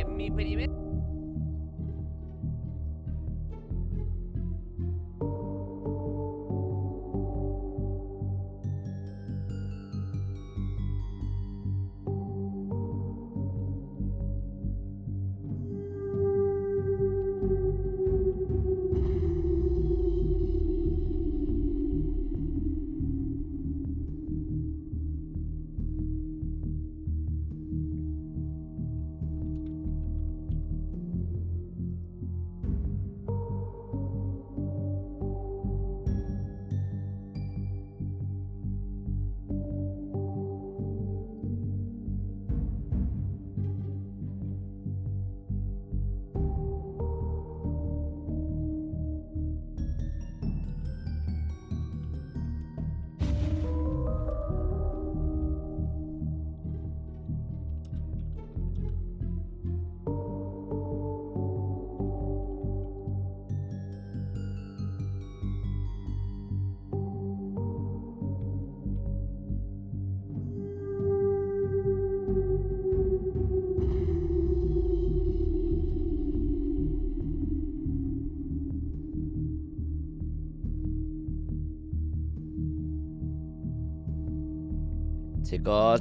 Mi primer...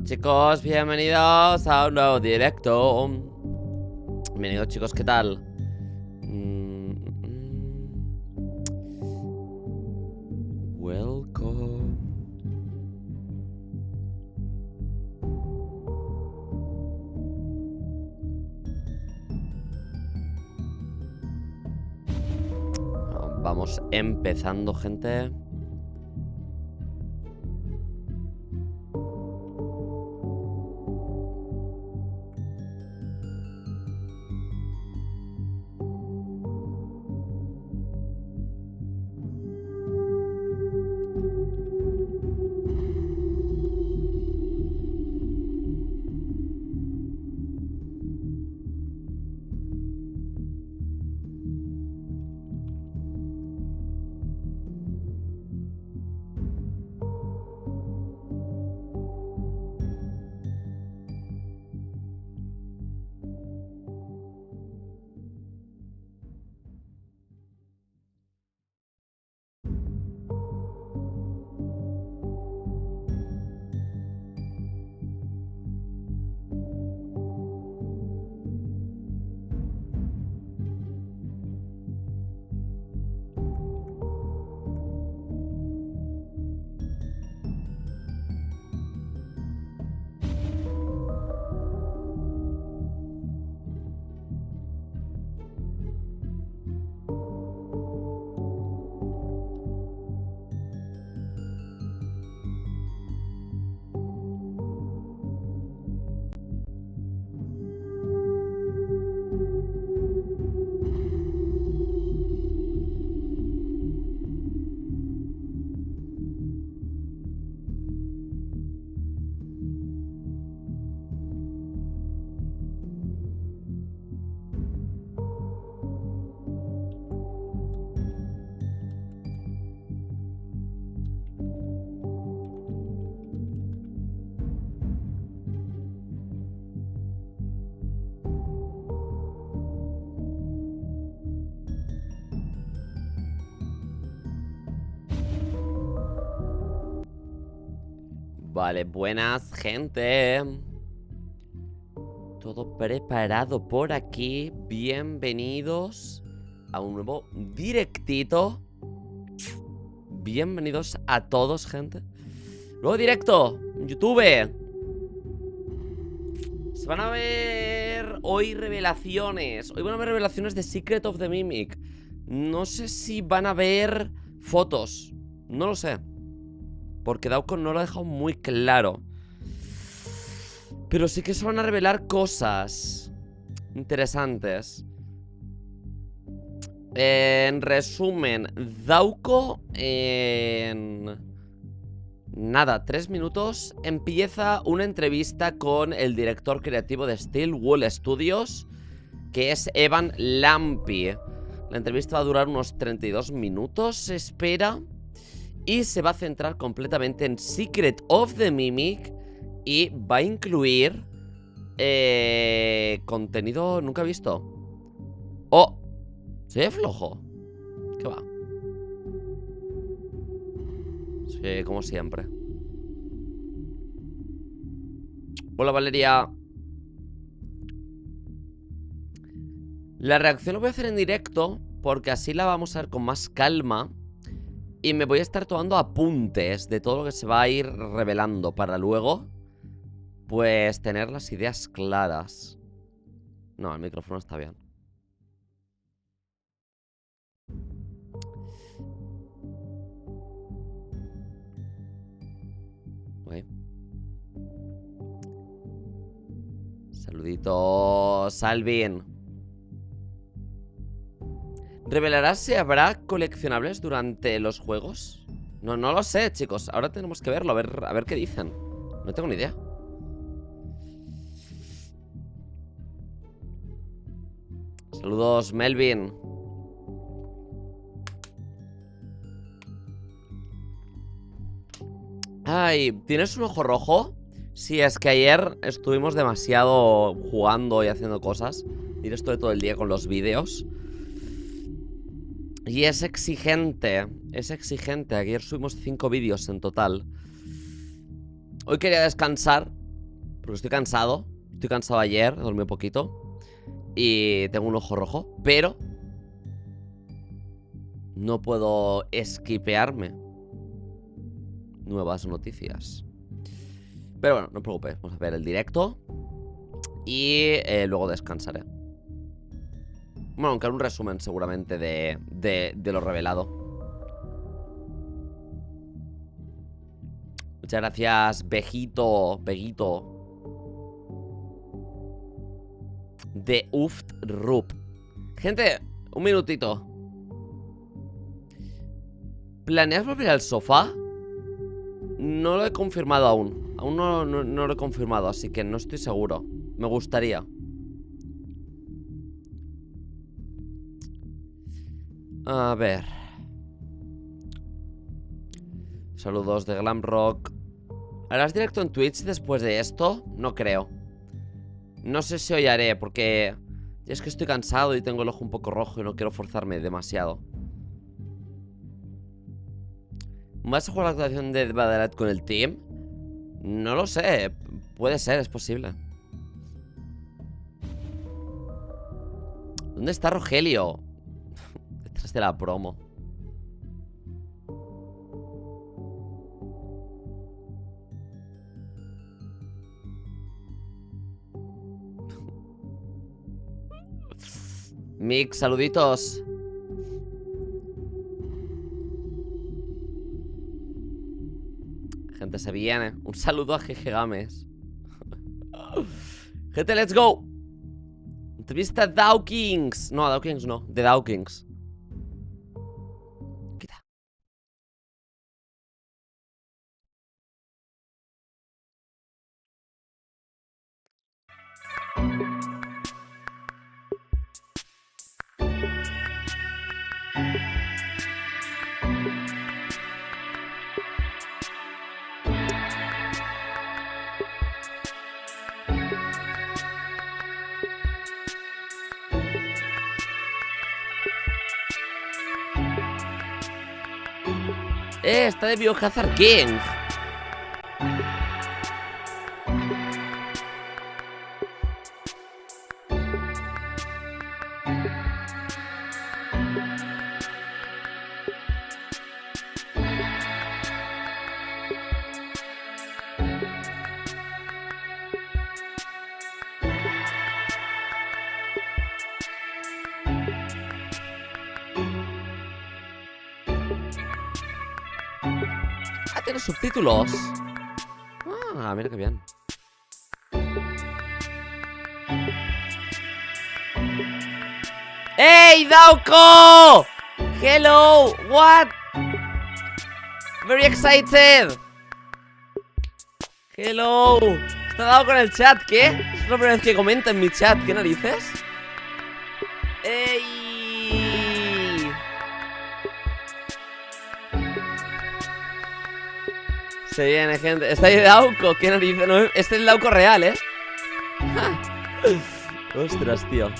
Chicos, bienvenidos a un nuevo directo. Bienvenidos, chicos, ¿qué tal? Welcome. Vamos empezando, gente. Vale, buenas, gente. Todo preparado por aquí. Bienvenidos a un nuevo directito. Bienvenidos a todos, gente. Nuevo directo en YouTube. Se van a ver hoy revelaciones. Hoy van a ver revelaciones de Secret of the Mimic. No sé si van a ver fotos. No lo sé, porque Dauko no lo ha dejado muy claro. Pero sí que se van a revelar cosas interesantes. En resumen, Dauko en... nada, 3 minutos empieza una entrevista con el director creativo de Steel Wool Studios, que es Evan Lampi. La entrevista va a durar unos 32 minutos, se espera. Y se va a centrar completamente en Secret of the Mimic. Y va a incluir Contenido nunca he visto. Oh, se ve flojo. ¿Qué va? Sí, como siempre. Hola, Valeria. La reacción lo voy a hacer en directo, porque así la vamos a ver con más calma. Y me voy a estar tomando apuntes de todo lo que se va a ir revelando para luego, pues, tener las ideas claras. No, el micrófono está bien. Ok. Saluditos, Alvin. ¿Revelarás si habrá coleccionables durante los juegos? No lo sé, chicos. Ahora tenemos que verlo, a ver qué dicen. No tengo ni idea. Saludos, Melvin. Ay, ¿tienes un ojo rojo? Sí, es que ayer estuvimos demasiado jugando y haciendo cosas. Y estuve todo el día con los vídeos. Y es exigente. Es exigente. Ayer subimos 5 vídeos en total. Hoy quería descansar, porque estoy cansado. Estoy cansado ayer, dormí un poquito. Y tengo un ojo rojo, pero no puedo esquipearme nuevas noticias. Pero bueno, no os preocupéis, vamos a ver el directo. Y luego descansaré. Bueno, aunque un resumen seguramente de lo revelado. Muchas gracias, Vejito. De Uftrup. Gente, un minutito. ¿Planeas volver al sofá? No lo he confirmado aún. Aún no lo he confirmado, así que no estoy seguro. Me gustaría. A ver. Saludos de Glamrock. ¿Harás directo en Twitch después de esto? No creo. No sé si hoy haré, porque es que estoy cansado y tengo el ojo un poco rojo y no quiero forzarme demasiado. ¿Vas a jugar la actuación de Badelat con el team? No lo sé. Puede ser, es posible. ¿Dónde está Rogelio? Detrás de la promo. Mix, saluditos. Gente, se viene. Un saludo a GG Games. Gente, let's go. Entrevista Dawkins. No, Dawkins no, de Dawkins. Quita. Está de Biohazard King. Ah, tiene subtítulos. Ah, mira qué bien. ¡Hey, Dauko! Hello, what? Very excited. Hello. Está dado con el chat, ¿qué? Es la primera vez que comenta en mi chat, ¿qué narices? ¡Ey! Se viene, gente. Está ahí Dauko, ¿qué narices? No, este es el Dauko real, ¿eh? Ostras, tío.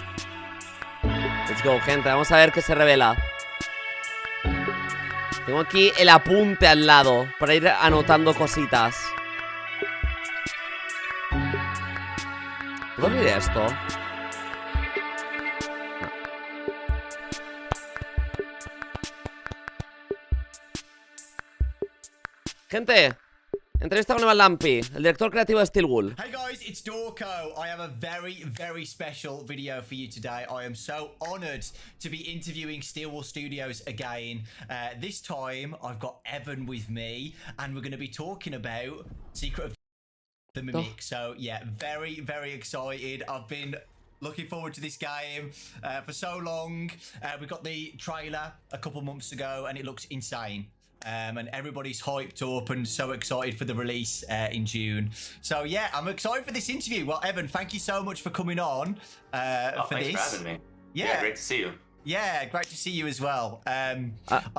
Let's go, gente, vamos a ver qué se revela. Tengo aquí el apunte al lado para ir anotando cositas. ¿Puedo abrir esto? Gente, entrevista con Evan Lampi, el director creativo de Steel Wool. Hey guys, it's Dorko. I have a very special video for you today. I am so honored to be interviewing Steel Wool Studios again. This time I've got Evan with me, and we're going to be talking about Secret of the Mimic. So yeah, very excited. I've been looking forward to this game for so long. We got the trailer a couple months ago, and it looks insane. And everybody's hyped up and so excited for the release in June. So yeah, I'm excited for this interview. Well, Evan, thank you so much for coming on for thanks this. for having me. Yeah, great to see you. Yeah, great to see you as well. A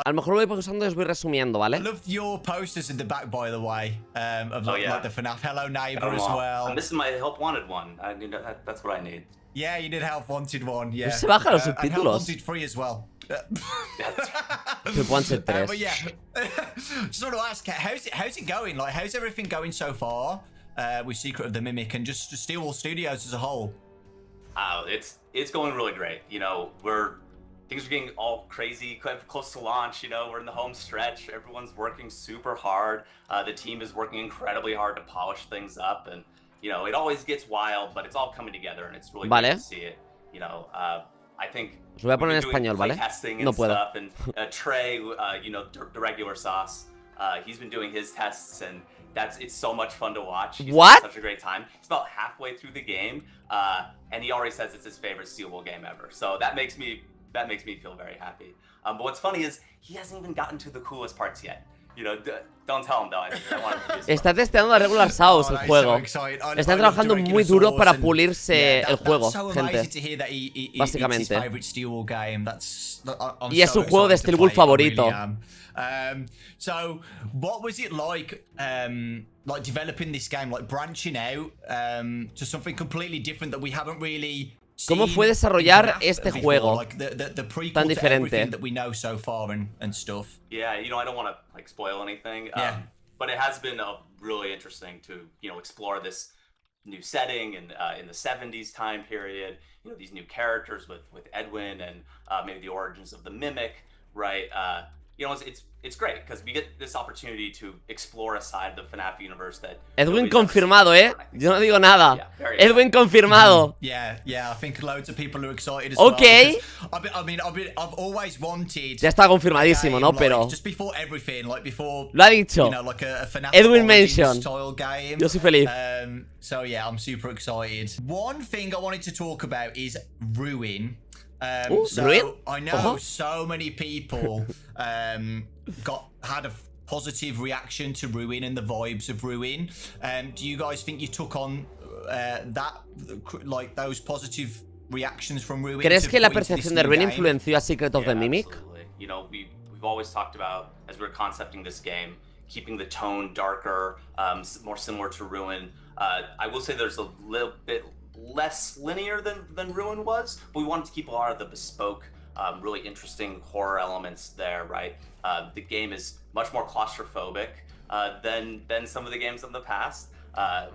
lo mejor voy pausando y os voy resumiendo, ¿vale? I loved your posters in the back, by the way, of like the FNAF Hello Neighbor as well. And this is my Help Wanted one. That's what I need. Yeah, you did Help Wanted one. Yeah. Se bajan los And Help subtítulos. Wanted 3 as well. Help Wanted 3. But yeah, just want to ask, how's it going? Like, how's everything going so far with Secret of the Mimic and just Steel Wool Studios as a whole? It's going really great. You know, things are getting all crazy, close to launch. You know, we're in the home stretch. Everyone's working super hard. The team is working incredibly hard to polish things up, and you know, it always gets wild, but it's all coming together, and it's really great to see it. You know, I think. Os voy a poner en español, ¿vale? No puedo. And Trey, you know, the regular sauce, he's been doing his tests, and it's so much fun to watch. He's What? Such a great time. He's about halfway through the game, and he already says it's his favorite Steel Wool game ever. So that makes me feel very happy. But what's funny is he hasn't even gotten to the coolest parts yet. You know, don't tell him though. I want him to Está testeando a Regular Sauce el juego. Están trabajando muy duro para pulirse el juego, gente. Básicamente. Y es su juego de Steel Wool favorito. So, what was it like developing this game, like branching out to something completely different that we haven't really seen? ¿Cómo fue desarrollar este before, juego like the prequel tan to diferente? everything that we know so far and stuff? Yeah, you know, I don't want to like spoil anything. Yeah. But it has been really interesting to, you know, explore this new setting and in the 70s time period. You know, these new characters with Edwin and maybe the origins of the Mimic, right? You know, it's great because we get this opportunity to explore a side of the FNAF universe that Edwin confirmado, Yo no digo nada. Edwin confirmado. Yeah, I think loads of people are excited as Okay. well. I mean, I've always wanted. Ya está confirmadísimo, ¿no? Like, Pero just before everything, like before. lo ha dicho. You know, like a FNAF Edwin Origins mention. style game. Yo soy feliz. So yeah, I'm super excited. One thing I wanted to talk about is Ruin. Ruin? I know so many people had a positive reaction to Ruin and the vibes of Ruin. Do you guys think you took on those positive reactions from Ruin? ¿Crees que la percepción de Ruin influenció a Secret of the Mimic? Absolutely. You know, we've always talked about, as we're concepting this game, keeping the tone darker, more similar to Ruin. I will say there's a little bit less linear than Ruin was, but we wanted to keep a lot of the bespoke, really interesting horror elements there, right? The game is much more claustrophobic than some of the games of the past,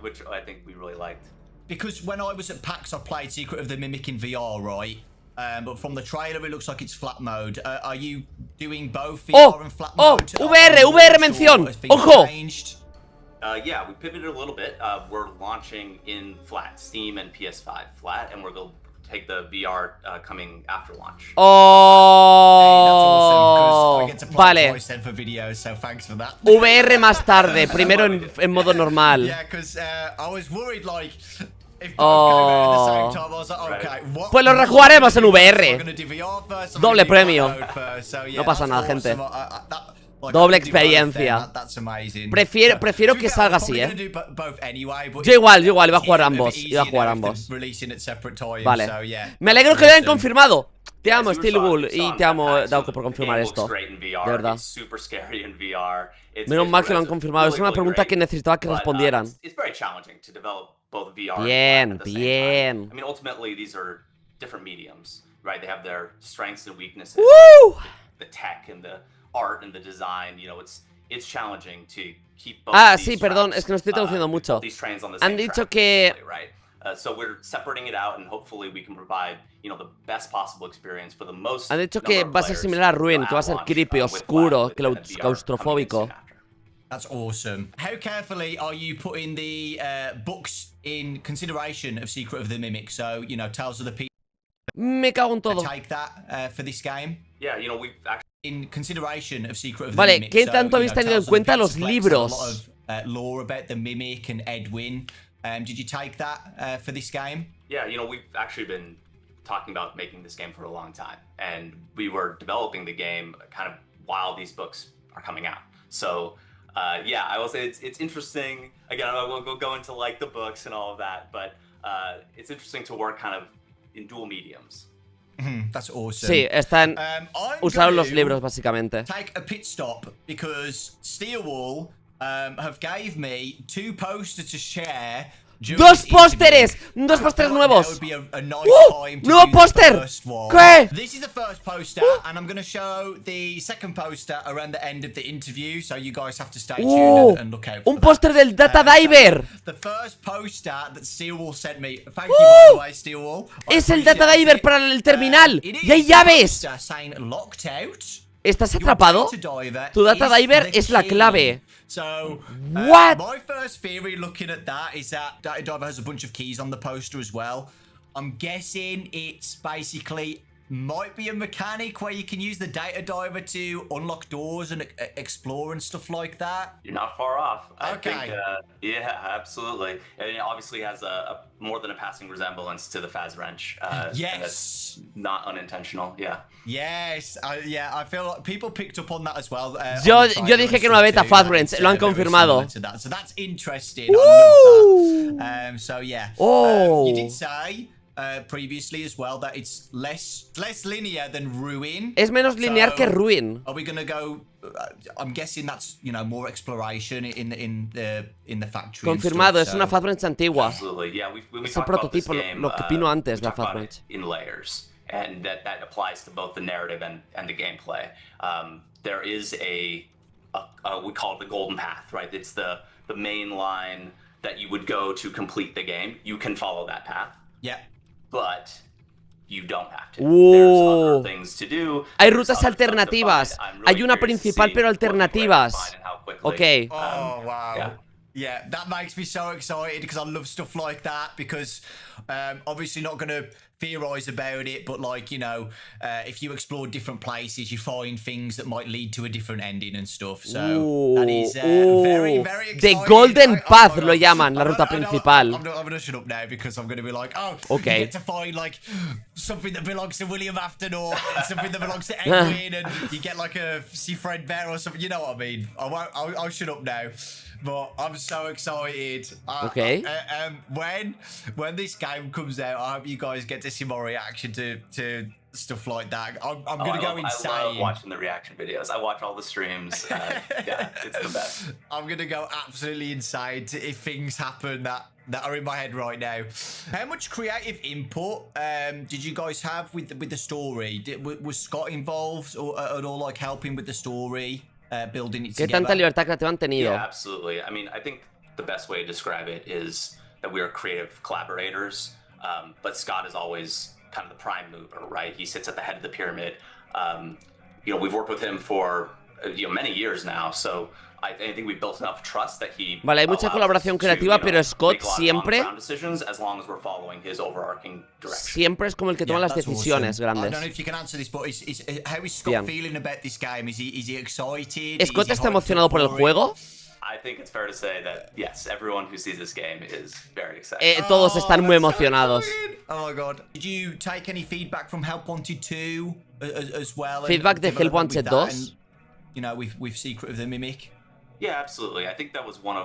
which I think we really liked. Because when I was at PAX, I played Secret of the Mimic in VR, right? But from the trailer, it looks like it's flat mode. Are you doing both VR and flat mode? VR mención. Ojo. Yeah, we pivoted a little bit. We're launching in flat, Steam and PS5 flat, and we're going to take the VR coming after launch. Oh, vale. VR más tarde, primero en modo normal. Yeah, because I was worried, like, if Oh. both came out at the same time, I was like, okay, what, Pues lo rejugaremos en VR. I'm gonna do VR first, I'm Doble gonna do premio. flat mode first, so, yeah, No pasa that's nada, gente. awesome. Doble experiencia. Prefiero que salga así, Yo igual, iba a jugar ambos. Vale. Me alegro que lo hayan confirmado. Te amo, Steel Wool, y te amo, Dauko, por confirmar esto. De verdad. Menos mal que lo han confirmado. Es una pregunta que necesitaba que respondieran. both VR Bien, and at the same bien. time. I mean, ultimately, these are different mediums, right? They have their strengths and weaknesses. ¡Woo! The tech and the art and the design, you know, it's challenging to keep both Ah, these sí, perdón, tracks, es que no estoy traduciendo mucho. both these trains on the Han same dicho track, que... basically, right? So we're separating it out, and hopefully we can provide, you know, the best possible experience for the most. Han dicho que va a ser similar a Ruin, que va a ser creepy, oscuro, claustrofóbico. That's awesome. How carefully are you putting the books in consideration of Secret of the Mimic? So, you know, Tales of the People Me cago en todo. take that for this game. Yeah, you know, we've actually. In consideration of Secret of the Vale, Mimic. ¿qué So, tanto you habéis know, tenido en Tales of the cuenta los Pixel Collects have libros? a lot of lore about the Mimic and Edwin. Did you take that for this game? Yeah, you know, we've actually been talking about making this game for a long time, and we were developing the game kind of while these books are coming out. So, yeah, I will say it's interesting. Again, I won't go into like the books and all of that, but it's interesting to work kind of in dual mediums. That's awesome. Sí, están... Usaron los gonna libros, básicamente. Take a pit stop because Steelwall have gave me 2 posters to share. ¡Dos pósteres! ¡Dos pósteres nuevos! ¡Nuevo póster! ¿Qué? This is the first poster, and I'm going to show the second poster around the end of the interview, so you guys have to stay tuned and look out for ¡Un póster del Data Diver! The first poster that Steelwall sent me. Thank you, by the way, Steelwall. ¡Es el Data Diver para el terminal! ¡Y hay llaves! Locked out. ¿Estás atrapado? Tu Data Diver es la clave. So, What? My first theory looking at that is that Data Diver has a bunch of keys on the poster as well. I'm guessing it's basically might be a mechanic where you can use the Data Diver to unlock doors and explore and stuff like that. You're not far off. I Okay. think, yeah, absolutely. And it obviously has a more than a passing resemblance to the Faz Wrench. Yes. And it's not unintentional, yeah. Yes, yeah, I feel like people picked up on that as well. Yo dije que era una beta Faz Wrench, lo han confirmado. So that's interesting. I love that. So yeah. Oh. You did say previously as well that it's less linear than Ruin. Es menos lineal que Ruin. Are we gonna go? I'm guessing that's, you know, more exploration in the factory. Confirmado, and es stuff, una so. Faz Wrench antigua. Absolutely, yeah. We Es el talked about this prototipo, game, lo que vino antes, we la talked Faz about Wrench. it in layers, and that applies to both the narrative and the gameplay. There is a we call it the golden path, right? It's the main line that you would go to complete the game. You can follow that path. Yeah. But you don't have to. There's other things to do. Hay There's rutas other stuff to alternativas. find. I'm Hay really una curious to principal, see pero what people are able to alternativas. find and how quickly. Ok. Oh wow. Yeah. Yeah, that makes me so excited because I love stuff like that. Because obviously not going to theorize about it, but like, you know, if you explore different places, you find things that might lead to a different ending and stuff. So that is very, very exciting. The Golden Path my lo God. llaman, la ruta principal. I'm going to shut up now because I'm going to be like, oh, Okay. you get to find like something that belongs to William Afton or something that belongs to Edwin, and you get like a see Fred Bear or something. You know what I mean? I'll shut up now. But I'm so excited. Okay. When this game comes out, I hope you guys get to see my reaction to stuff like that. I'm gonna go insane. I love watching the reaction videos. I watch all the streams. Yeah, it's the best. I'm gonna go absolutely insane if things happen that are in my head right now. How much creative input did you guys have with the story? Was Scott involved or at all, like helping with the story? Building it ¿Qué together? tanta libertad creativa han tenido? Yeah, absolutely. I mean, I think the best way to describe it is that we are creative collaborators, but Scott is always kind of the prime mover, right? He sits at the head of the pyramid. You know, we've worked with him for many years now, so I think we've built enough trust that he. Vale, hay mucha colaboración creativa, pero Scott siempre siempre es como el que toma las decisiones grandes. I don't know if you can answer this, but how is Scott feeling about this game? Is he excited? ¿Scott está emocionado por el juego? I think it's fair to say that yes, everyone who sees this game is very excited. Todos están muy emocionados. Oh my god. Did you take any feedback from Help Wanted 2 as well? Feedback de Help Wanted 2? You know, with Secret of the Mimic. Yeah, absolutely. I think that was one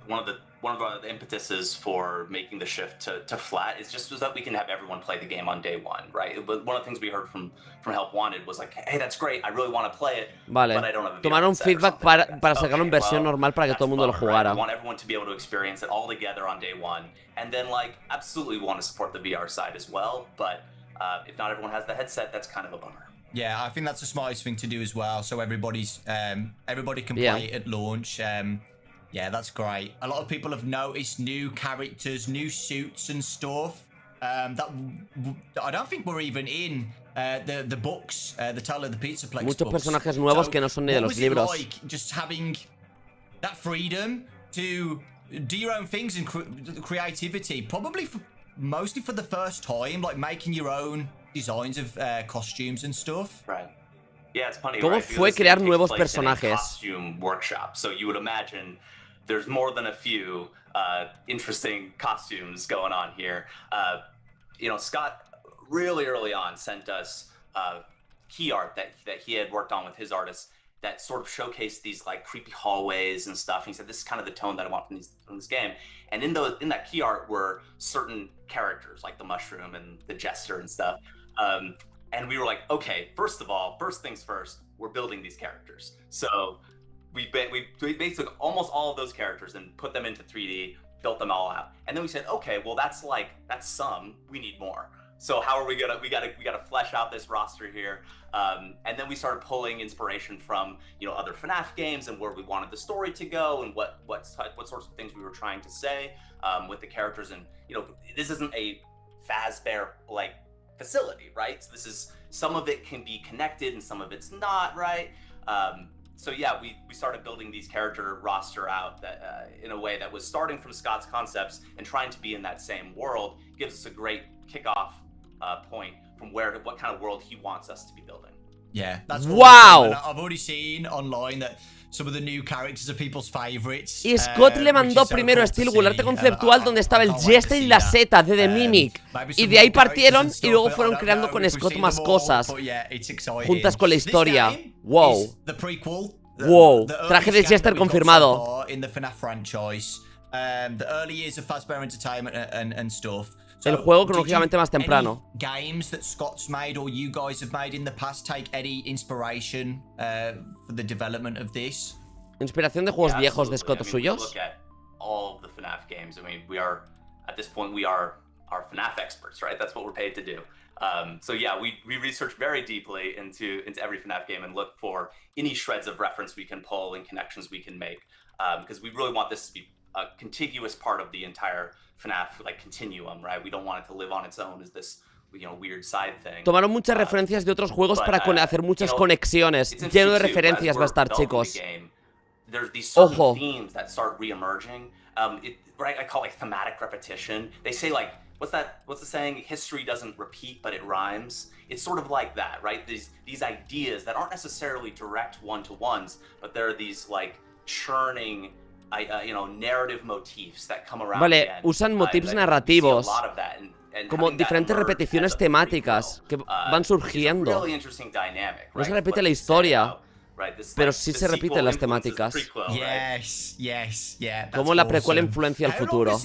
one of the impetuses for making the shift to flat is just so that we can have everyone play the game on day one, right? But one of the things we heard from Help Wanted was like, hey, that's great, I really want to play it, Vale. but I don't have a VR Tomaron set or feedback something like that. para sacarlo en Okay, versión well, normal para que that's todo el mundo lo bummer, right? jugara. We want everyone to be able to experience it all together on day one, and then like absolutely we want to support the VR side as well, but if not everyone has the headset, that's kind of a bummer. Yeah, I think that's the smartest thing to do as well. So everybody can play it at launch. Yeah, that's great. A lot of people have noticed new characters, new suits and stuff that I don't think were even in the books, the Tale of the Pizzaplex Muchos books. personajes nuevos que no son ni de los libros. What was it like just having that freedom to do your own things and creativity? Probably mostly for the first time, like making your own designs of costumes and stuff. Right. Yeah, it's funny. ¿Cómo right? fue Because crear it takes nuevos place in a personajes? costume workshop. So you would imagine there's more than a few interesting costumes going on here. Scott really early on sent us key art that he had worked on with his artists that sort of showcased these like creepy hallways and stuff. And he said, this is kind of the tone that I want from this game. And in that key art were certain characters like the Mushroom and the Jester and stuff. And we were like, okay, first things first, we're building these characters. So we basically took almost all of those characters and put them into 3D, built them all out. And then we said, okay, well that's some, we need more. So how are we gonna, we gotta flesh out this roster here. And then we started pulling inspiration from, other FNAF games and where we wanted the story to go and what sorts of things we were trying to say with the characters. And, this isn't a Fazbear like facility, right? So this is, some of it can be connected and some of it's not, right? So yeah, we started building these character roster out that in a way that was starting from Scott's concepts and trying to be in that same world. Gives us a great kickoff point from what kind of world he wants us to be building. Yeah, that's wow. Awesome. I've already seen online that some of the new characters are people's favorites. Y Scott le mandó primero a Steelwool arte conceptual donde estaba el Jester y la Zeta de The Mimic. Y de ahí partieron y luego fueron creando con Scott más cosas juntas con la historia. Wow. Wow. Traje de Jester confirmado. In the FNAF franchise, the early years of Fazbear Entertainment and stuff. El juego cronológicamente más temprano. Games that Scott's made or you guys have made in the past take any inspiration for the development of this? Inspiración de juegos viejos de Scott o suyos. Look at all of the FNAF games. I mean, we are at this point we are FNAF experts, right? That's what we're paid to do. So yeah, we research very deeply into every FNAF game and look for any shreds of reference we can pull and connections we can make, because we really want this to be a contiguous part of the entire FNAF like continuum, right? We don't want it to live on its own as this weird side thing. Tomaron muchas referencias de otros juegos para hacer muchas conexiones. Lleno de referencias va a estar, chicos. There's these certain themes that start re-emerging. Right, I call it thematic repetition. They say like, what's the saying? History doesn't repeat, but it rhymes. It's sort of like that, right? These ideas that aren't necessarily direct one-to-ones, but there are these like churning narrative motifs that come around. Vale, usan motifs narrativos, como diferentes repeticiones temáticas que van surgiendo. No se repite la historia, pero sí se repiten las temáticas. Yes, yeah. Como la precuela influencia el futuro.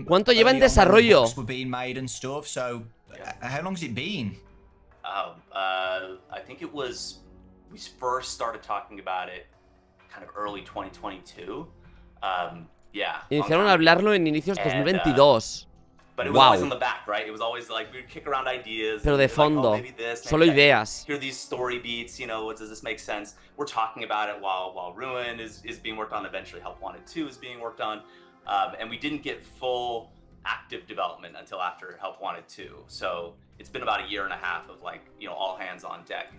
¿Cuánto lleva en desarrollo? I think it was, we first started talking about it kind of early 2022. Yeah. Iniciaron a hablarlo en inicios 2022. But it was always on the back, right? It was always like we'd kick around ideas. Pero de fondo, like, oh, maybe this, solo ideas. Here are these story beats, does this make sense? We're talking about it while Ruin is being worked on. Eventually, Help Wanted 2 is being worked on, and we didn't get full active development until after Help Wanted 2. So it's been about a year and a half of like all hands on deck,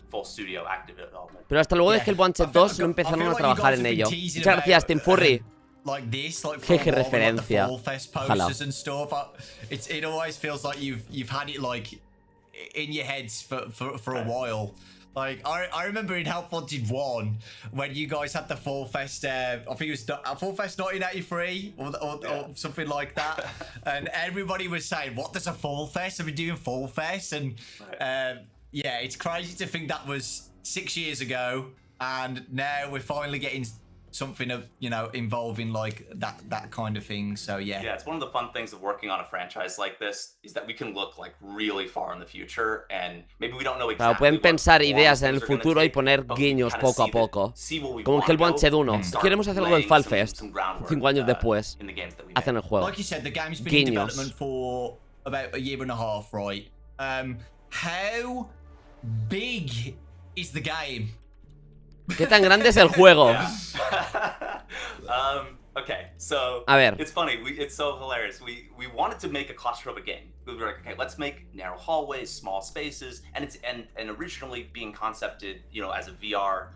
full studio active development. Pero hasta luego de Help Wanted 2 no empezaron a trabajar en ello. Muchas gracias, Tim Furry. Like this, like qué referencia. Posters and stuff. It always feels like you've had it like in your heads for a while. Like I remember in Help Wanted 1 when you guys had the Fall Fest. I think it was Fall Fest 1983 or something like that, and everybody was saying, "What does a Fall Fest? I've been doing Fall Fest," and yeah, it's crazy to think that was 6 years ago. and now we're finally getting something of, you know, involving like that kind of thing. So yeah. Yeah, it's one of the fun things of working on a franchise like this is that we can look like really far in the future and maybe we don't know exactly. Claro, pueden pensar ideas en el futuro y poner guiños poco a poco. Como que el Wanted 1. Queremos hacer algo del Fall Fest. 5 años después hacen el juego. Like you said, the game's been in development for about a year and a half, right? How big is the game? ¿Qué tan grande es el juego? Okay, so a ver. It's funny. It's so hilarious. We wanted to make a claustrophobic game. We were like, okay, let's make narrow hallways, small spaces, and it's and originally being concepted, you know, as a VR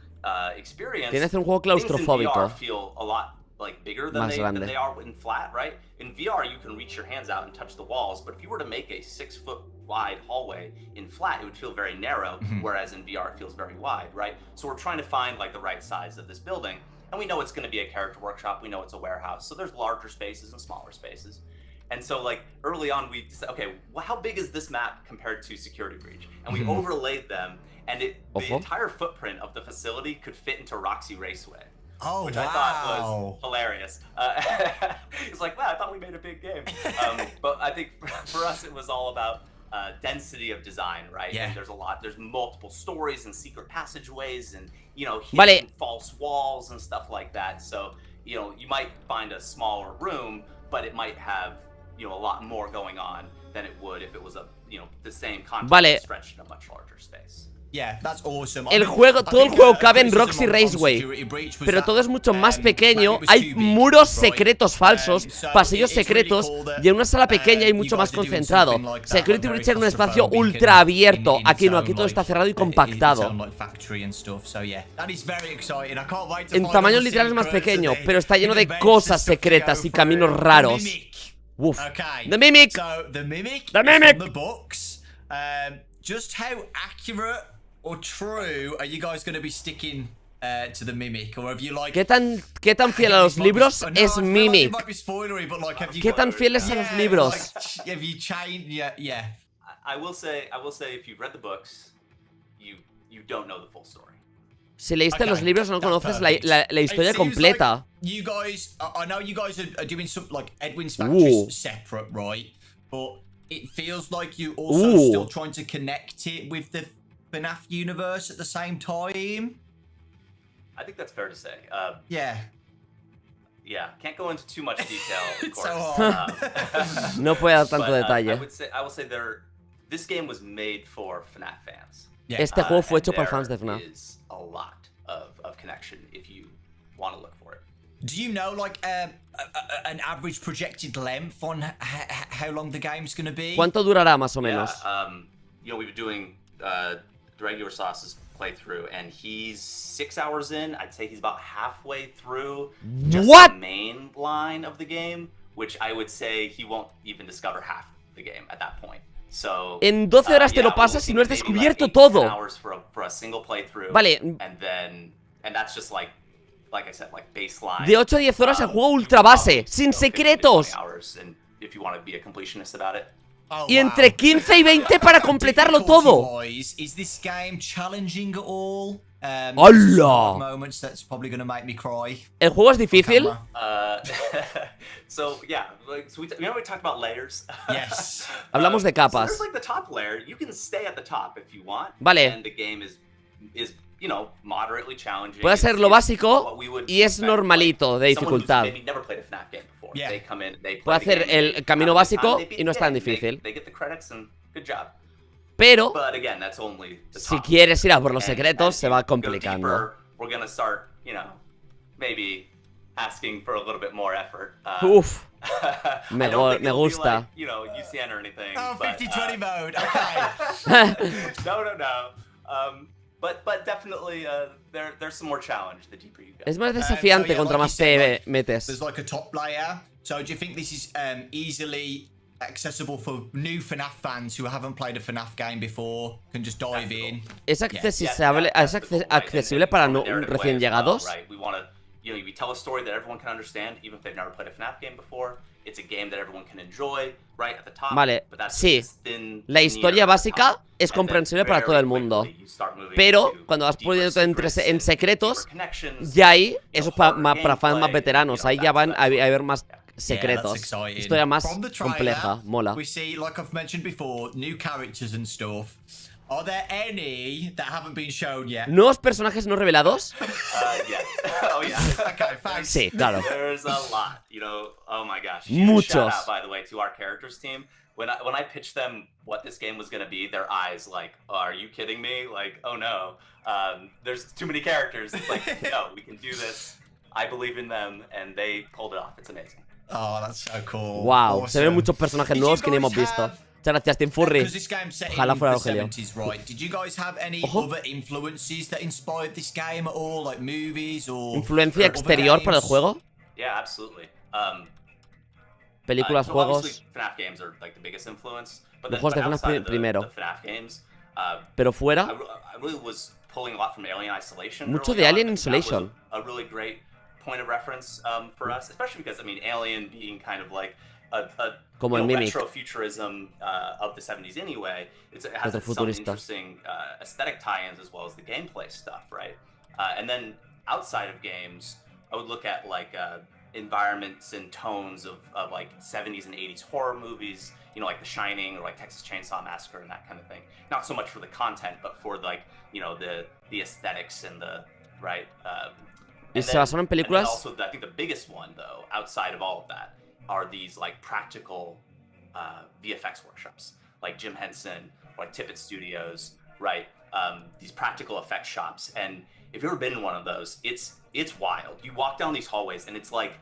experience. Tienes un juego claustrofóbico. VR feel a lot like bigger than they are in flat, right? In VR, you can reach your hands out and touch the walls, but if you were to make a 6-foot wide hallway in flat, it would feel very narrow, whereas in VR it feels very wide, right? So we're trying to find like the right size of this building, and we know it's going to be a character workshop, we know it's a warehouse, so there's larger spaces and smaller spaces. And so like early on we said, okay, well, how big is this map compared to Security Breach? And we overlaid them, and the entire footprint of the facility could fit into Roxy Raceway. Oh, which I thought was hilarious. It's like, wow, I thought we made a big game. But I think for us, it was all about density of design, right? Yeah. And there's multiple stories and secret passageways and, you know, hidden false walls and stuff like that. So, you know, you might find a smaller room, but it might have, you know, a lot more going on than it would if it was a, you know, the same content stretched in a much larger space. Yeah, that's awesome. El juego, todo el juego cabe en Roxy Raceway, pero todo es mucho más pequeño. Hay muros secretos falsos, pasillos secretos, y en una sala pequeña y mucho más concentrado. Security Breach era un espacio ultra abierto. Aquí no, aquí todo está cerrado y compactado. En tamaño literal es más pequeño, pero está lleno de cosas secretas y caminos raros. Uf. The Mimic. The Mimic. Just how accurate or true are you guys going to be sticking to the Mimic, or have you like? ¿Qué tan fiel a los libros es Mimic? ¿Qué tan fiel es a los libros? Have you changed? Yeah. I will say, if you've read the books, you don't know the full story. Si leíste los libros no conoces la historia completa. You guys, I know you guys are doing some like Edwin's Factory separate, right? But it feels like you also still trying to connect it with the FNAF universe at the same time. I think that's fair to say. Yeah. Yeah, can't go into too much detail, of It's course. so hard. No puedo dar tanto detalle. I will say this game was made for FNAF fans. Yeah. Este juego fue hecho para fans de FNAF. There is a lot of connection if you want to look for it. Do you know like an average projected length on how long the game's going to be? ¿Cuánto durará más o menos? Yeah, you know, we've been doing the Regular Sauce's playthrough, and he's 6 hours in. I'd say he's about halfway through just the main line of the game, which I would say he won't even discover half the game at that point. So, en 12 horas te lo pasas y no has descubierto todo. For a single playthrough. Vale. And that's just like I said, like baseline. De 8 a 10 horas el juego ultra base, sin secretos. Y entre 15 y 20 para completarlo todo. Is this game challenging at all? ¡Hala! Moments that's probably going to make me cry. ¿El juego es difícil? So yeah, we talked about layers. Yes. Hablamos de capas. So there's like the top layer. You can stay at the top if you want. Vale. And the game is you know, moderately challenging. Puede ser lo básico y es normalito de dificultad. Puede hacer el camino básico y no es tan difícil. Pero si quieres ir a por los secretos se va complicando. Uf. Me gusta. Oh, 50-20 mode. Okay. No. But definitely there's some more challenge the deeper you go. Es más desafiante contra más te metes. There's like a top layer. So do you think this is easily accessible for new FNAF fans who haven't played a FNAF game before? Can just dive in. Es accesible para recién llegados. you tell a story that everyone can understand, even if they've never played a FNAF game before. It's a game that everyone can enjoy, right at the top. Vale, but that's sí. just thin La historia veneer at the básica top, es and then comprensible para todo el very mundo. quickly you start moving Pero into cuando vas deeper poniendo secrets en and secretos, deeper connections, ya ahí, eso es harder para fans más gameplay, veteranos. Ahí ya van a haber más Yeah, that's secretos. exciting. Historia más From the trailer, compleja. Mola. We see, like I've mentioned before, new characters and stuff. Are there any that haven't been shown yet? ¿Nuevos personajes no revelados? Yeah. Oh yeah. Okay, thanks. Sí, claro. There's a lot, oh my gosh. Huge shout Muchos. out, by the way, to our characters team. When I pitched them what this game was gonna be, their eyes like, oh, are you kidding me? Like, oh no, there's too many characters. It's like, no, we can do this. I believe in them, and they pulled it off. It's amazing. Oh, that's so cool. Wow, se ven Awesome. muchos personajes Did nuevos you que ni hemos guys visto. have- Muchas gracias, Team Furry. Because this game's set in Ojalá fuera the Rogelio. 70s, right? Did you guys have any Ojo. other influences that inspired this game at all, like movies or ¿Influencia other exterior para el games? juego? Yeah, absolutely. Películas, So juegos. obviously, FNAF games are like the biggest influence, but Los then juegos de FNAF outside of primero. the FNAF games, Pero fuera, I really was pulling a lot from Alien Isolation. Mucho early de on, Alien and that was Isolation. A really great point of reference for us, especially because, I mean, Alien being kind of like a Como el Mimic. retrofuturism of the 70s anyway, it has some Retrofuturista. interesting aesthetic tie-ins as well as the gameplay stuff, right? And then outside of games, I would look at like environments and tones of like 70s and 80s horror movies, like The Shining or like Texas Chainsaw Massacre and that kind of thing. Not so much for the content, but for like, the aesthetics and the, right? Y se basaron en películas. Also, I think the biggest one, though, outside of all of that, are these like practical VFX workshops, like Jim Henson, like Tippett Studios, right? These practical effects shops. And if you've ever been in one of those, it's wild. You walk down these hallways, and it's like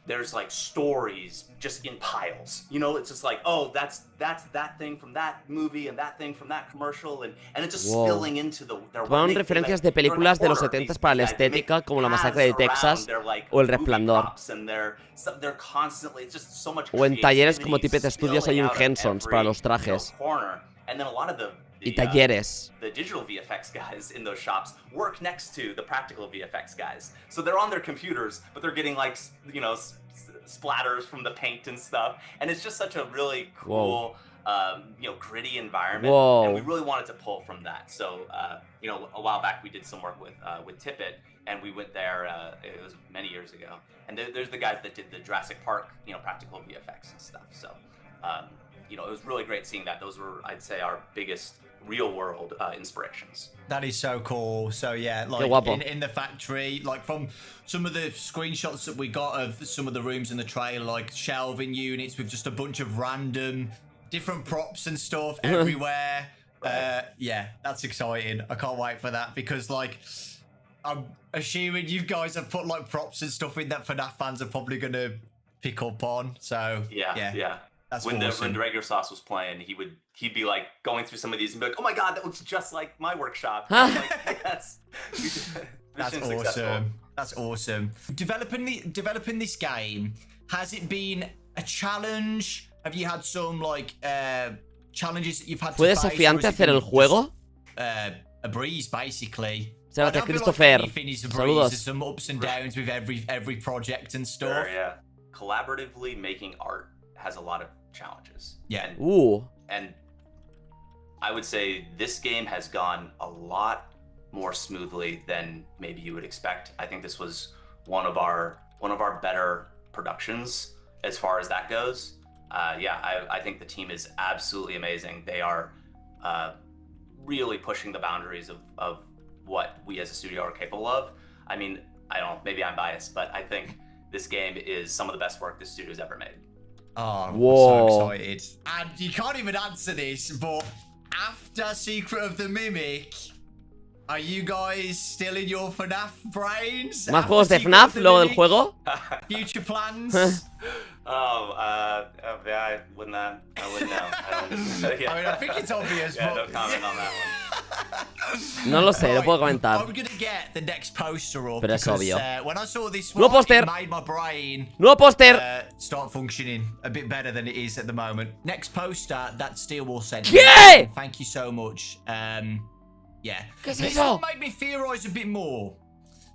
there's like stories just in piles. It's just like, oh, that's that thing from that movie and that thing from that commercial, and it's just Wow. spilling into their Tomaron referencias de películas de los 70s para la estética, como La Masacre de Texas o El Resplandor. O en talleres como Tippett Studios hay un Henson's para los trajes. Y talleres. The digital VFX guys in those shops work next to the practical VFX guys. So they're on their computers, but they're getting like, splatters from the paint and stuff. And it's just such a really cool, gritty environment. Whoa. And we really wanted to pull from that. So, a while back we did some work with Tippett, and we went there, it was many years ago. And there's the guys that did the Jurassic Park, practical VFX and stuff. So, it was really great seeing that. Those were, I'd say, our biggest real world inspirations. That is so cool. So yeah, like in the factory, like from some of the screenshots that we got of some of the rooms in the trailer, like shelving units with just a bunch of random different props and stuff everywhere. Yeah, that's exciting. I can't wait for that because like I'm assuming you guys have put like props and stuff in that FNAF fans are probably gonna pick up on. So yeah. That's when awesome. the regular sauce was playing, he'd be like going through some of these and be like, "Oh my god, that looks just like my workshop." I'm like, yes, that's awesome. Successful. That's awesome. Developing this game, has it been a challenge? Have you had some like challenges that you've had ¿Fue to face? desafiante hacer el juego? A breeze, basically. Gracias, Christopher. Saludos. There's some ups and downs with every project and stuff. Sure, yeah. Collaboratively making art has a lot of challenges. Yeah. And I would say this game has gone a lot more smoothly than maybe you would expect. I think this was one of our better productions as far as that goes. I think the team is absolutely amazing. They are really pushing the boundaries of what we as a studio are capable of. I mean, I don't know, maybe I'm biased, but I think this game is some of the best work this studio's ever made. Oh, Whoa. I'm so excited. And you can't even answer this, but after Secret of the Mimic, are you guys still in your FNAF brains? ¿Más juegos de FNAF luego del juego? Future plans? I wouldn't know. I mean, I think it's obvious, yeah, but... no comment on that one. No lo sé, no puedo comentar. I'm gonna get the next poster up. Pero es obvio. When I saw this Nuevo one, póster. it made my brain ¡Nuevo póster! start functioning a bit better than it is at the moment. Next poster that Steelwall sent. ¿Qué? Thank you so much. Yeah. ¿Qué es This eso? one made me theorize a bit more.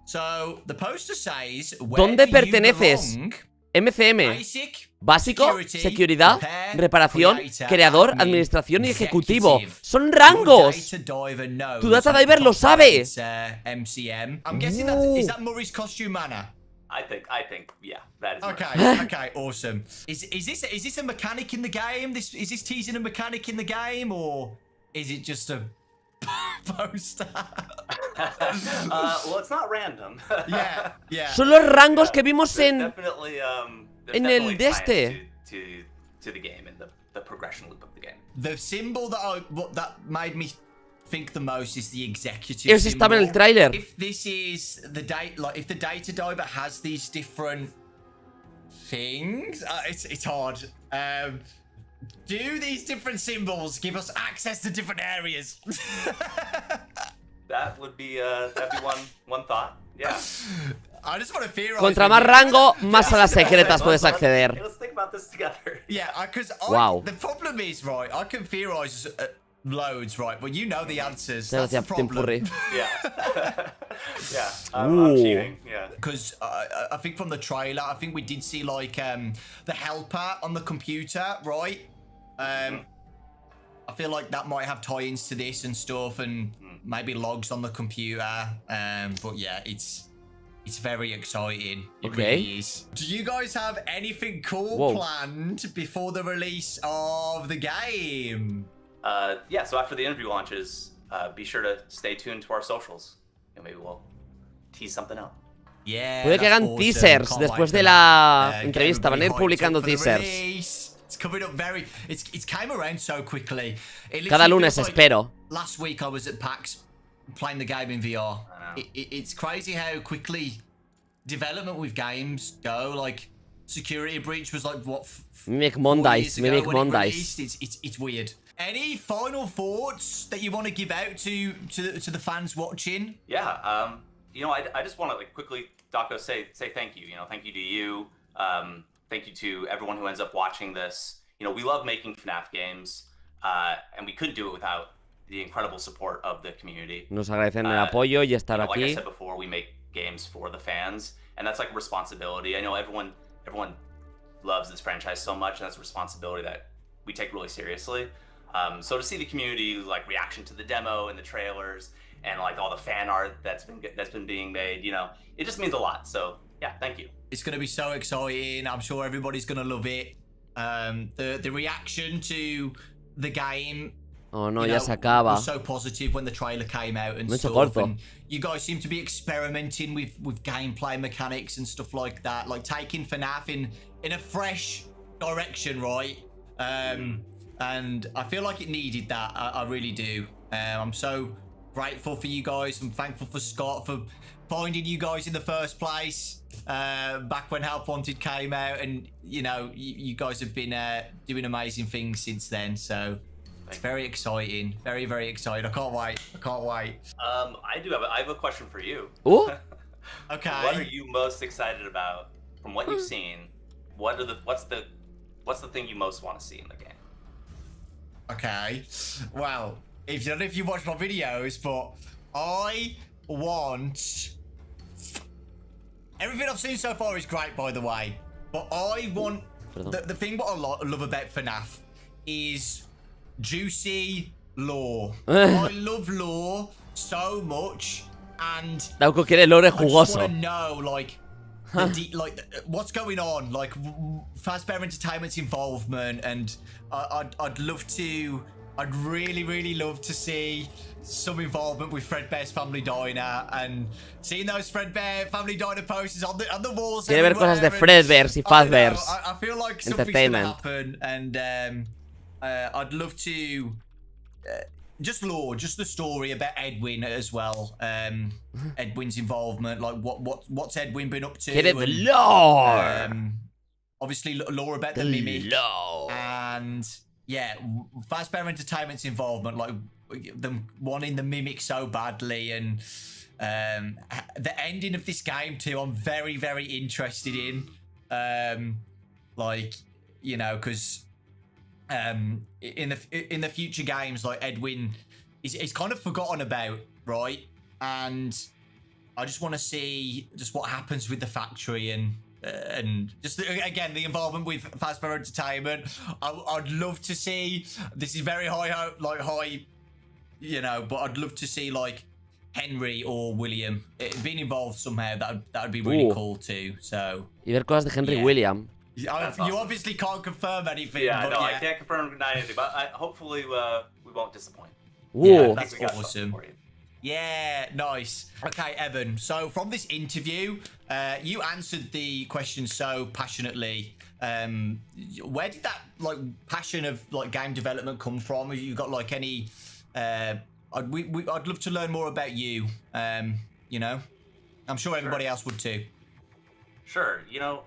So the poster says, ¿Dónde perteneces? MCM. Básico, seguridad, reparación, creador, administración y ejecutivo. ¡Son rangos! Tu data diver lo sabe. I'm guessing is that Murray's costume manor? I think, yeah, that is. Okay, awesome. Is this a mechanic in the game? Is this teasing a mechanic in the game, or is it just a poster? Well, it's not random. Yeah. Son los rangos que vimos There's en... definitely, there's en el definitely de este. science to the game and the progression loop of the game. The symbol that made me think the most is the executive Ese estaba en el symbol. tráiler. If this is the date, like if the data diver has these different things, it's hard. Do these different symbols give us access to different areas? That would be that'd be one thought. Yeah. I just want to theorize. Contra más rango, más a las secretas puedes acceder. Let's think about this together. Yeah, because Wow. the problem is, right, I can theorize loads, right, but you know the answers. That's Gracias, the Tim problem. Curry. Yeah. Yeah. I'm cheating. Yeah. Because I think from the trailer, I think we did see like the helper on the computer, right? I feel like that might have tie-ins to this and stuff, and maybe logs on the computer. But yeah, it's very exciting. It Okay. really is. Do you guys have anything cool Whoa. planned before the release of the game? Yeah. So after the interview launches, be sure to stay tuned to our socials, and maybe we'll tease something out. Yeah, Puede que that's hagan awesome. teasers Can't después wait de for la that. entrevista. Van a ir Get everybody publicando hyped up for the teasers. release. It's coming up very. It's came around so quickly. It Cada literally lunes feels like espero. Last week I was at PAX playing the game in VR. I know. It's crazy how quickly development with games go. Like Security Breach was like what? Mimic 4 Mondays. years ago Mimic when it Mondays. released. It's weird. Any final thoughts that you want to give out to the fans watching? Yeah. You know, I just want to like quickly, Daco, say thank you. You know, thank you to you. Thank you to everyone who ends up watching this. You know, we love making FNAF games, and we couldn't do it without the incredible support of the community. Nos agradecen el apoyo y estar You know, like I aquí. said before, we make games for the fans, and that's like a responsibility. I know everyone loves this franchise so much, and that's a responsibility that we take really seriously. So to see the community like reaction to the demo and the trailers and like all the fan art that's been being made, you know, it just means a lot. So yeah, thank you. It's going to be so exciting. I'm sure everybody's going to love it. The reaction to the game, Oh no, you ya know, se acaba. was so positive when the trailer came out and Mucho stuff. corto. And you guys seem to be experimenting with gameplay mechanics and stuff like that, like taking FNAF in a fresh direction, right? And I feel like it needed that. I really do. I'm so grateful for you guys. I'm thankful for Scott for finding you guys in the first place back when Help Wanted came out, and you know you guys have been doing amazing things since then. So it's very exciting, very, very exciting. I can't wait. I have a question for you. Ooh. Okay. What are you most excited about from what you've seen? What's the thing you most want to see in the game? Okay. Well, I don't know if you watch my videos, but I want... Everything I've seen so far is great, by the way. But I want... The thing what I love about FNAF is juicy lore. I love lore so much, and... Dauco quiere lore I just jugoso. want to know, like, what's going on, like Fazbear Entertainment's involvement, and I'd love to. I'd really love to see some involvement with Fredbear's Family Diner, and seeing those Fredbear Family Diner posters on the walls. Quiere ver cosas de everywhere, and Fredbears y I don't know, Fazbears. I feel like something's gonna Entertainment. happen, and I'd love to. Just lore, just the story about Edwin as well. Edwin's involvement, like what's Edwin been up to? Quiere the and, lore. obviously lore about the The Mimic, lore. and yeah, Fazbear Entertainment's involvement, like them wanting the Mimic so badly, and the ending of this game too. I'm very interested in, like, you know, because. In the future games, like Edwin is kind of forgotten about, right? And I just want to see just what happens with the factory and just again the involvement with Fazbear Entertainment. I'd love to see. This is very high, you know, but I'd love to see like Henry or William being involved somehow. That'd be really cool too. So Y ver cosas de Henry William. You awesome. obviously can't confirm anything. Yeah, but no, I can't confirm anything, but hopefully we won't disappoint. Ooh. That's We got something awesome. for you. Yeah, nice. Okay, Evan. So from this interview, you answered the question so passionately. Where did that like passion of like game development come from? Have you got like any? I'd love to learn more about you. You know, I'm sure everybody else would too. Sure. You know,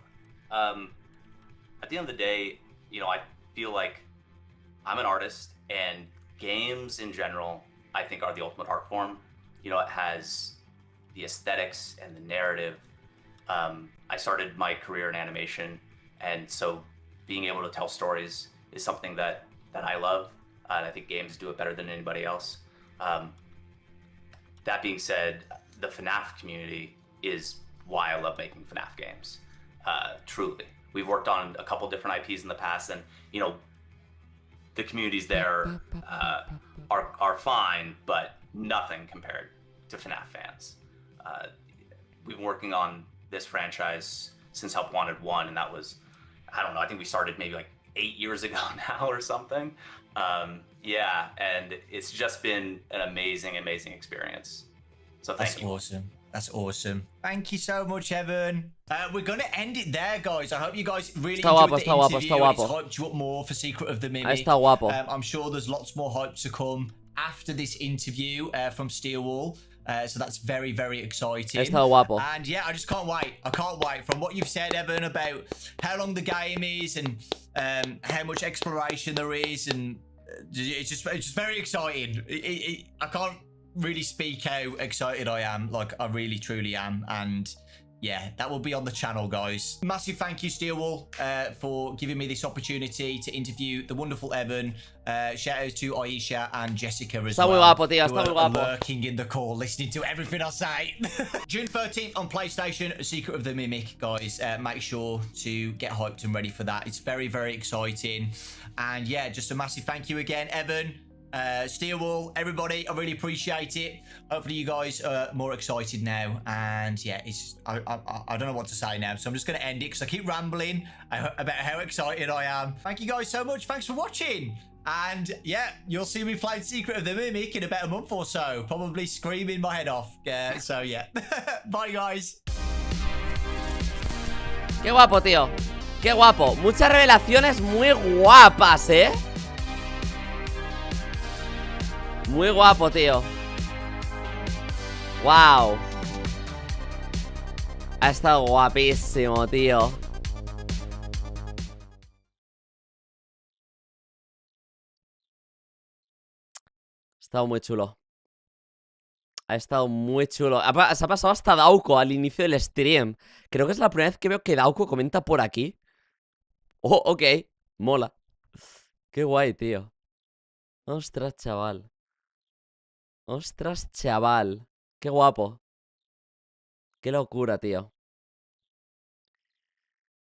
at the end of the day, you know, I feel like I'm an artist, and games in general, I think, are the ultimate art form. You know, it has the aesthetics and the narrative. I started my career in animation, and so being able to tell stories is something that I love, and I think games do it better than anybody else. That being said, the FNAF community is why I love making FNAF games. Truly, we've worked on a couple different IPs in the past, and you know, the communities there are fine, but nothing compared to FNAF fans. We've been working on this franchise since Help Wanted 1, and that was, I don't know, I think we started maybe like 8 years ago now or something. Yeah, and it's just been an amazing, amazing experience. So thank you. Awesome. That's awesome. Thank you so much, Evan. We're going to end it there, guys. I hope you guys really enjoyed the interview. It's hyped you up more for Secret of the Mimic. Está guapo. I'm sure there's lots more hype to come after this interview from Steelwall. So that's very, very exciting. Está guapo. And yeah, I just can't wait. I can't wait. From what you've said, Evan, about how long the game is and how much exploration there is, and it's just very exciting. I can't really speak how excited I am. Like, I really, truly am. And yeah, that will be on the channel, guys. Massive thank you, Steelwall, for giving me this opportunity to interview the wonderful Evan. Shout out to Aisha and Jessica as Está muy well. guapo, tío. Está muy guapo. Lurking in the call, listening to everything I say. June 13th on PlayStation, Secret of the Mimic, guys. Make sure to get hyped and ready for that. It's very, very exciting. And yeah, just a massive thank you again, Evan. Steelwall, everybody, I really appreciate it. Hopefully you guys are more excited now, and yeah, it's I don't know what to say now, so I'm just going to end it because I keep rambling about how excited I am. Thank you guys so much. Thanks for watching, and yeah, you'll see me playing Secret of the Mimic in about a month or so, probably screaming my head off. So yeah, bye guys. Qué guapo, tío. Qué guapo. Muchas revelaciones muy guapas, ¿eh? Muy guapo, tío. Wow. Ha estado guapísimo, tío. Ha estado muy chulo. Ha estado muy chulo. Se ha pasado hasta Dauko al inicio del stream. Creo que es la primera vez que veo que Dauko comenta por aquí. Oh, ok. Mola. Qué guay, tío. Ostras, chaval. Ostras, chaval. Qué guapo. Qué locura, tío.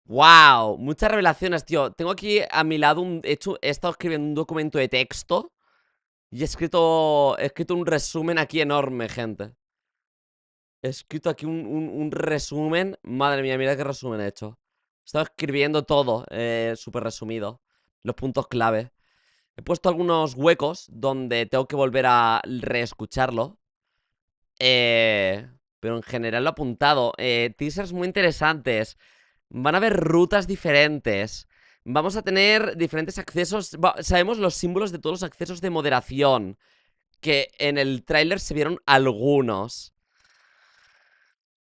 ¡Wow! Muchas revelaciones, tío. Tengo aquí a mi lado he estado escribiendo un documento de texto y he escrito un resumen aquí enorme, gente. He escrito aquí un resumen. Madre mía, mira qué resumen he hecho. He estado escribiendo todo, súper resumido. Los puntos clave. He puesto algunos huecos donde tengo que volver a reescucharlo. Pero en general lo he apuntado. Teasers muy interesantes. Van a haber rutas diferentes. Vamos a tener diferentes accesos. Sabemos los símbolos de todos los accesos de moderación, que en el tráiler se vieron algunos.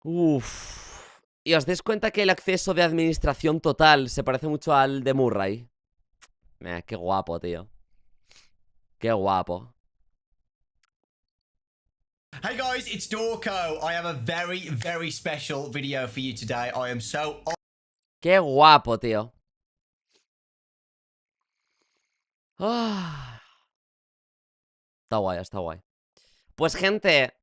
Uff. Y os dais cuenta que el acceso de administración total se parece mucho al de Murray. Qué guapo, tío. Qué guapo. Hey guys, it's Dorko. I have a very, very special video for you today. I am so... Qué guapo, tío. Ah. Está guay, está guay. Pues gente,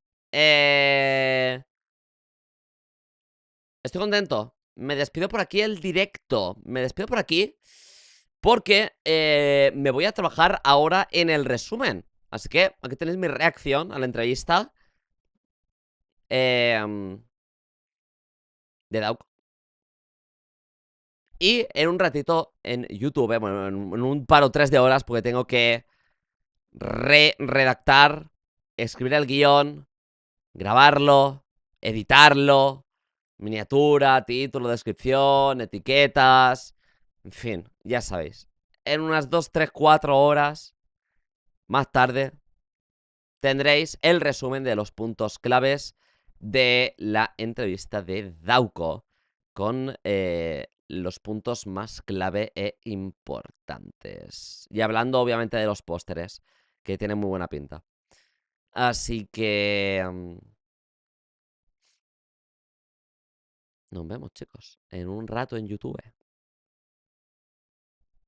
Estoy contento. Me despido por aquí el directo. Me despido por aquí porque me voy a trabajar ahora en el resumen. Así que aquí tenéis mi reacción a la entrevista de Dauco. Y en un ratito en YouTube, bueno, en un par o 3 de horas, porque tengo que redactar, escribir el guión, grabarlo, editarlo, miniatura, título, descripción, etiquetas, en fin, ya sabéis. En unas 2, 3, 4 horas más tarde tendréis el resumen de los puntos claves de la entrevista de Dauco con los puntos más clave e importantes. Y hablando obviamente de los pósteres, que tienen muy buena pinta. Así que... nos vemos, chicos, en un rato en YouTube.